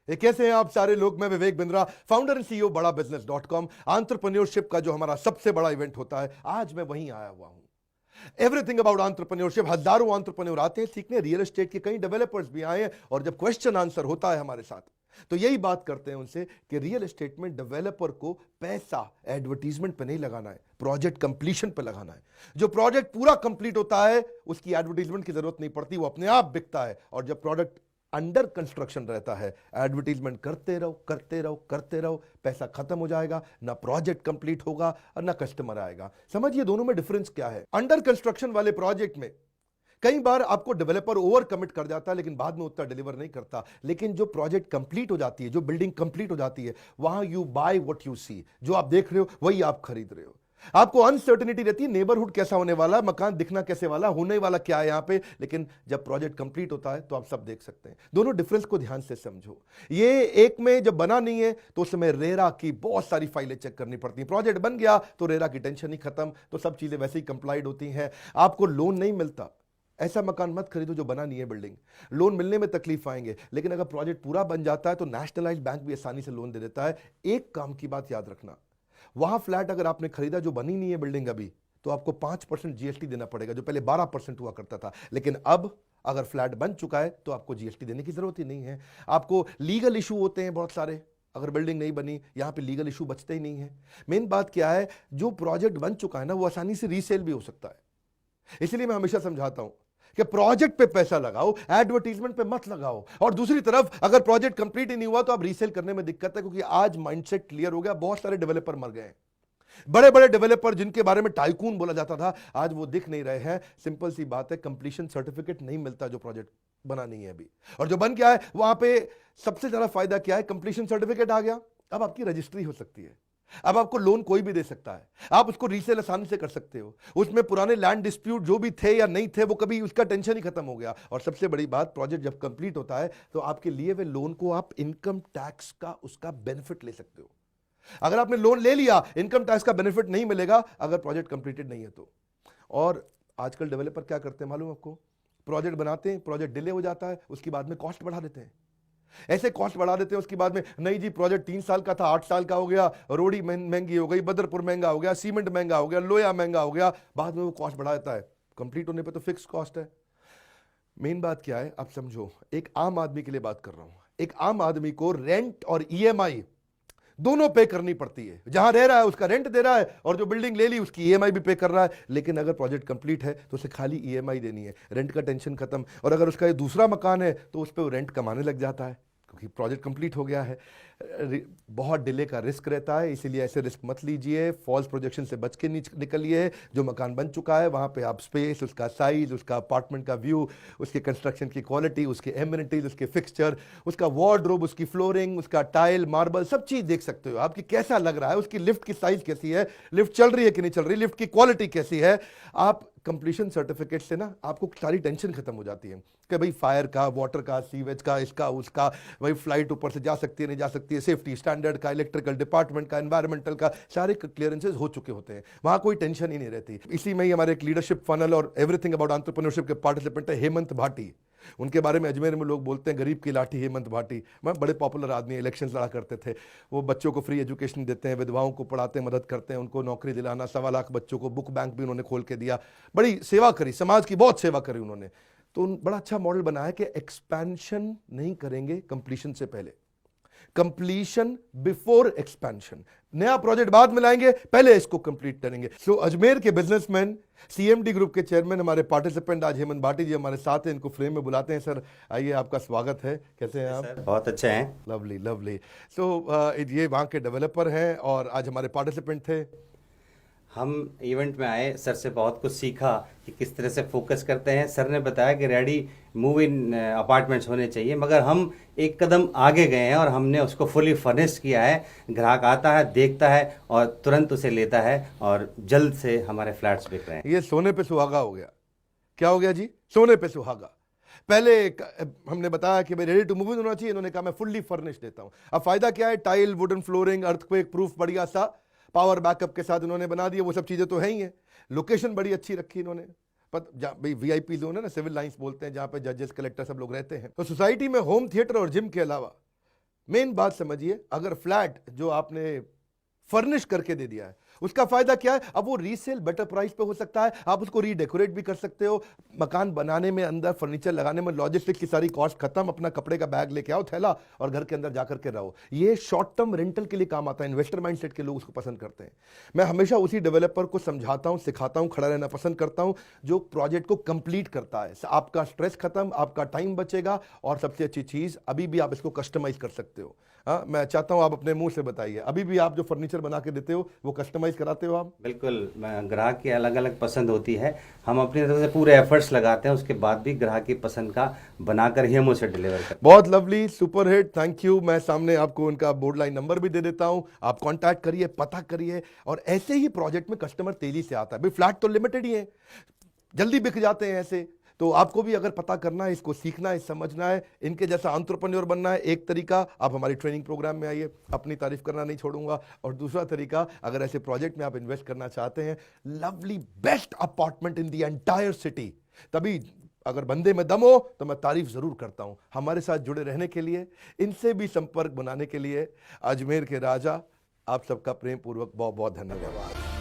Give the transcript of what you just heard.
ये कैसे हैं आप सारे लोग। मैं Vivek Bindra, founder and CEO बड़ा बिजनेस .com। एंटरप्रेन्योरशिप का जो हमारा सबसे बड़ा इवेंट होता है, आज मैं वहीं आया हुआ हूं। Everything about entrepreneurship. हजारों एंटरप्रेन्योर आते हैं सीखने, रियल एस्टेट के कई डेवलपर्स भी आए हैं, और जब क्वेश्चन आंसर होता है हमारे साथ तो यही बात करते हैं उनसे कि रियल एस्टेट में डेवलपर को पैसा एडवर्टीजमेंट पे नहीं लगाना है, प्रोजेक्ट कंप्लीशन पे लगाना है। जो प्रोजेक्ट पूरा कंप्लीट होता है उसकी एडवर्टीजमेंट की जरूरत नहीं पड़ती, वो अपने आप बिकता है। और जब प्रोडक्ट अंडर कंस्ट्रक्शन रहता है, एडवर्टीजमेंट करते रहो करते रहो करते रहो, पैसा खत्म हो जाएगा, ना प्रोजेक्ट कंप्लीट होगा और ना कस्टमर आएगा। समझिए दोनों में डिफरेंस क्या है। अंडर कंस्ट्रक्शन वाले प्रोजेक्ट में कई बार आपको डेवलपर ओवर कमिट कर जाता है, लेकिन बाद में उतना डिलीवर नहीं करता। लेकिन जो प्रोजेक्ट कंप्लीट हो जाती है, जो बिल्डिंग कंप्लीट हो जाती है, वहां you by what you see. जो आप देख रहे हो वही आप खरीद रहे हो। आपको अनसर्टेनिटी रहती है, नेबरहुड कैसा होने वाला है, मकान दिखना कैसे वाला, होने वाला क्या है यहां पे। लेकिन जब प्रोजेक्ट कंप्लीट होता है तो आप सब देख सकते हैं। दोनों डिफरेंस को ध्यान से समझो। ये एक में जब बना नहीं है तो उस समय रेरा की बहुत सारी फाइलें चेक करनी पड़ती हैं। प्रोजेक्ट बन गया तो रेरा की टेंशन ही खत्म, तो सब चीजें वैसे ही कंप्लाइड होती हैं। आपको लोन नहीं मिलता, ऐसा मकान मत खरीदो जो बना नहीं है बिल्डिंग। लोन मिलने में तकलीफ आएंगे, लेकिन अगर प्रोजेक्ट पूरा बन जाता है तो नेशनलाइज्ड बैंक भी आसानी से लोन दे देता है। एक काम की बात याद रखना, वहां फ्लैट अगर आपने खरीदा जो बनी नहीं है बिल्डिंग अभी, तो आपको 5% जीएसटी देना पड़ेगा, जो पहले 12% हुआ करता था। लेकिन अब अगर फ्लैट बन चुका है तो आपको जीएसटी देने की जरूरत ही नहीं है। आपको लीगल इशू होते हैं बहुत सारे, अगर बिल्डिंग नहीं बनी, यहां पे लीगल इशू बचते ही नहीं है। मेन बात क्या है, जो प्रोजेक्ट बन चुका है ना, वो आसानी से रीसेल भी हो सकता है। इसलिए मैं हमेशा समझाता हूं कि प्रोजेक्ट पे पैसा लगाओ, एडवर्टीजमेंट पे मत लगाओ। और दूसरी तरफ अगर प्रोजेक्ट कंप्लीट ही नहीं हुआ तो आप रीसेल करने में दिक्कत है, क्योंकि आज माइंडसेट क्लियर हो गया। बहुत सारे डेवलपर मर गए हैं। बड़े बड़े डेवलपर जिनके बारे में टाइकून बोला जाता था, आज वो दिख नहीं रहे हैं। सिंपल सी बात है, कंप्लीशन सर्टिफिकेट नहीं मिलता जो प्रोजेक्ट बना नहीं है अभी। और जो बन गया है वहां पे सबसे ज्यादा फायदा क्या है, कंप्लीशन सर्टिफिकेट आ गया, अब आपकी रजिस्ट्री हो सकती है। अब आपको लोन कोई भी दे सकता है, आप उसको रीसेल आसानी से कर सकते हो। उसमें पुराने लैंड डिस्प्यूट जो भी थे या नहीं थे, वो कभी उसका टेंशन ही खत्म हो गया। और सबसे बड़ी बात, प्रोजेक्ट जब कंप्लीट होता है तो आपके लिए हुए लोन को आप इनकम टैक्स का उसका बेनिफिट ले सकते हो। अगर आपने लोन ले लिया, इनकम टैक्स का बेनिफिट नहीं मिलेगा अगर प्रोजेक्ट कंप्लीटेड नहीं है तो। और आजकल डेवलपर क्या करते हैं मालूम आपको, प्रोजेक्ट बनाते हैं, प्रोजेक्ट डिले हो जाता है, उसके बाद में कॉस्ट बढ़ा देते हैं। ऐसे कॉस्ट बढ़ा देते हैं, उसके बाद में नहीं जी प्रोजेक्ट 3 साल का था 8 साल का हो गया, रोड़ी महंगी हो गई, बदरपुर महंगा हो गया, सीमेंट महंगा हो गया, लोया महंगा हो गया, बाद में वो कॉस्ट बढ़ा देता है। कंप्लीट होने पे तो फिक्स कॉस्ट है। मेन बात क्या है आप समझो, एक आम आदमी के लिए बात कर रहा हूं। एक आम आदमी को रेंट और ईएमआई दोनों पे करनी पड़ती है। जहां रह रहा है उसका रेंट दे रहा है, और जो बिल्डिंग ले ली उसकी ईएमआई भी पे कर रहा है। लेकिन अगर प्रोजेक्ट कंप्लीट है तो उसे खाली ईएमआई देनी है, रेंट का टेंशन खत्म। और अगर उसका ये दूसरा मकान है तो उस पर वो रेंट कमाने लग जाता है, क्योंकि प्रोजेक्ट कंप्लीट हो गया है। बहुत डिले का रिस्क रहता है, इसीलिए ऐसे रिस्क मत लीजिए। फॉल्स प्रोजेक्शन से बच के निकलिए। जो मकान बन चुका है वहां पे आप स्पेस, उसका साइज, उसका अपार्टमेंट का व्यू, उसके कंस्ट्रक्शन की क्वालिटी, उसके एमिनिटीज, उसके फिक्सचर, उसका वार्डरोब, उसकी फ्लोरिंग, उसका टाइल, मार्बल, सब चीज देख सकते हो। आपकी कैसा लग रहा है, उसकी लिफ्ट की साइज कैसी है, लिफ्ट चल रही है कि नहीं चल रही, लिफ्ट की क्वालिटी कैसी है। आप कंप्लीशन सर्टिफिकेट से ना आपको सारी टेंशन खत्म हो जाती है कि भाई फायर का, वाटर का, सीवेज का, इसका उसका, भाई फ्लाइट ऊपर से जा सकती है नहीं जा सकती है, सेफ्टी स्टैंडर्ड का, इलेक्ट्रिकल डिपार्टमेंट का, एनवायरमेंटल का, सारे क्लियरेंसेज हो चुके होते हैं। वहां कोई टेंशन ही नहीं रहती। इसी में ही हमारे एक लीडरशिप फनल और एवरीथिंग अबाउट एंटरप्रेन्योरशिप के पार्टिसिपेंट है हेमंत भाटी। उनके बारे में अजमेर में लोग बोलते हैं गरीब की लाठी हेमंत भाटी। मैं बड़े पॉपुलर आदमी, इलेक्शन लड़ा करते थे। वो बच्चों को फ्री एजुकेशन देते हैं, विधवाओं को पढ़ाते हैं, मदद करते हैं, उनको नौकरी दिलाना, 1.25 लाख बच्चों को बुक बैंक भी उन्होंने खोल के दिया। बड़ी सेवा करी, समाज की बहुत सेवा करी उन्होंने। तो बड़ा अच्छा मॉडल बनाया कि एक्सपेंशन नहीं करेंगे कंप्लीशन से पहले, कंप्लीशन बिफोर एक्सपेंशन। नया प्रोजेक्ट बाद में लाएंगे, पहले इसको कंप्लीट करेंगे। सो अजमेर के बिजनेसमैन, सीएमडी ग्रुप के चेयरमैन, हमारे पार्टिसिपेंट आज हेमंत भाटी जी हमारे साथ हैं। इनको फ्रेम में बुलाते हैं। सर आइए, आपका स्वागत है। कैसे हैं आप? बहुत अच्छे हैं। Lovely lovely. सो ये वहाँ के डेवलपर हैं और आज हमारे पार्टिसिपेंट थे। हम इवेंट में आए, सर से बहुत कुछ सीखा कि किस तरह से फोकस करते हैं। सर ने बताया कि रेडी मूव इन अपार्टमेंट्स होने चाहिए, मगर हम एक कदम आगे गए हैं और हमने उसको फुली फर्निश्ड किया है। ग्राहक आता है, देखता है और तुरंत उसे लेता है और जल्द से हमारे फ्लैट्स बिक रहे हैं। ये सोने पे सुहागा हो गया। क्या हो गया जी? सोने पे सुहागा। पहले हमने बताया कि भाई रेडी टू मूव इन होना चाहिए, इन्होंने कहा मैं फुल्ली फर्निश्ड देता हूं। अब फायदा क्या है, tile, wooden flooring, earthquake proof बढ़िया सा पावर बैकअप के साथ इन्होंने बना दिया। वो सब चीजें तो है ही है। लोकेशन बड़ी अच्छी रखी इन्होंने। भाई वीआईपी जोन है ना, सिविल लाइंस बोलते हैं, जहां पे जजेस, कलेक्टर सब लोग रहते हैं। तो सोसाइटी में होम थिएटर और जिम के अलावा मेन बात समझिए, अगर फ्लैट जो आपने फर्निश करके दे दिया है उसका फायदा क्या है? अब वो रीसेल बेटर प्राइस पे हो सकता है, आप उसको रीडेकोरेट भी कर सकते हो। मकान बनाने में, अंदर फर्नीचर लगाने में लॉजिस्टिक की सारी कॉस्ट खत्म, अपना कपड़े का बैग लेके आओ, थैला, और घर के अंदर जाकर के रहो। ये शॉर्ट टर्म रेंटल के लिए काम आता है, इन्वेस्टर माइंडसेट के लोग उसको पसंद करते हैं। मैं हमेशा उसी डेवलपर को समझाता हूं, सिखाता हूं, खड़ा रहना पसंद करता हूं जो प्रोजेक्ट को कंप्लीट करता है। आपका स्ट्रेस खत्म, आपका टाइम बचेगा, और सबसे अच्छी चीज अभी भी आप इसको कस्टमाइज कर सकते हो। मैं चाहता हूं आप अपने मुंह से बताइए, अभी भी आप जो फर्नीचर बना के देते हो वो कस्टमाइज कराते हो आप? बिल्कुल, ग्राहक की अलग अलग पसंद होती है, हम अपनी तरफ से पूरे एफर्ट्स लगाते हैं, उसके बाद भी ग्राहक की पसंद का बनाकर ही हम उसे डिलीवर करते हैं। बहुत lovely, super hit, thank you. मैं सामने आपको उनका बोर्ड लाइन नंबर भी दे देता हूं, आप कांटेक्ट करिए, पता करिए, और ऐसे ही प्रोजेक्ट में कस्टमर तेजी से आता है। भाई फ्लैट तो लिमिटेड ही है, जल्दी बिक जाते हैं ऐसे। तो आपको भी अगर पता करना है, इसको सीखना है, समझना है, इनके जैसा एंटरप्रेन्योर बनना है, एक तरीका आप हमारी ट्रेनिंग प्रोग्राम में आइए, अपनी तारीफ करना नहीं छोड़ूंगा। और दूसरा तरीका, अगर ऐसे प्रोजेक्ट में आप इन्वेस्ट करना चाहते हैं, lovely best apartment in the entire city, तभी अगर बंदे में दम हो तो मैं तारीफ जरूर करता हूं। हमारे साथ जुड़े रहने के लिए, इनसे भी संपर्क बनाने के लिए, अजमेर के राजा, आप सबका प्रेम पूर्वक बहुत बहुत धन्यवाद।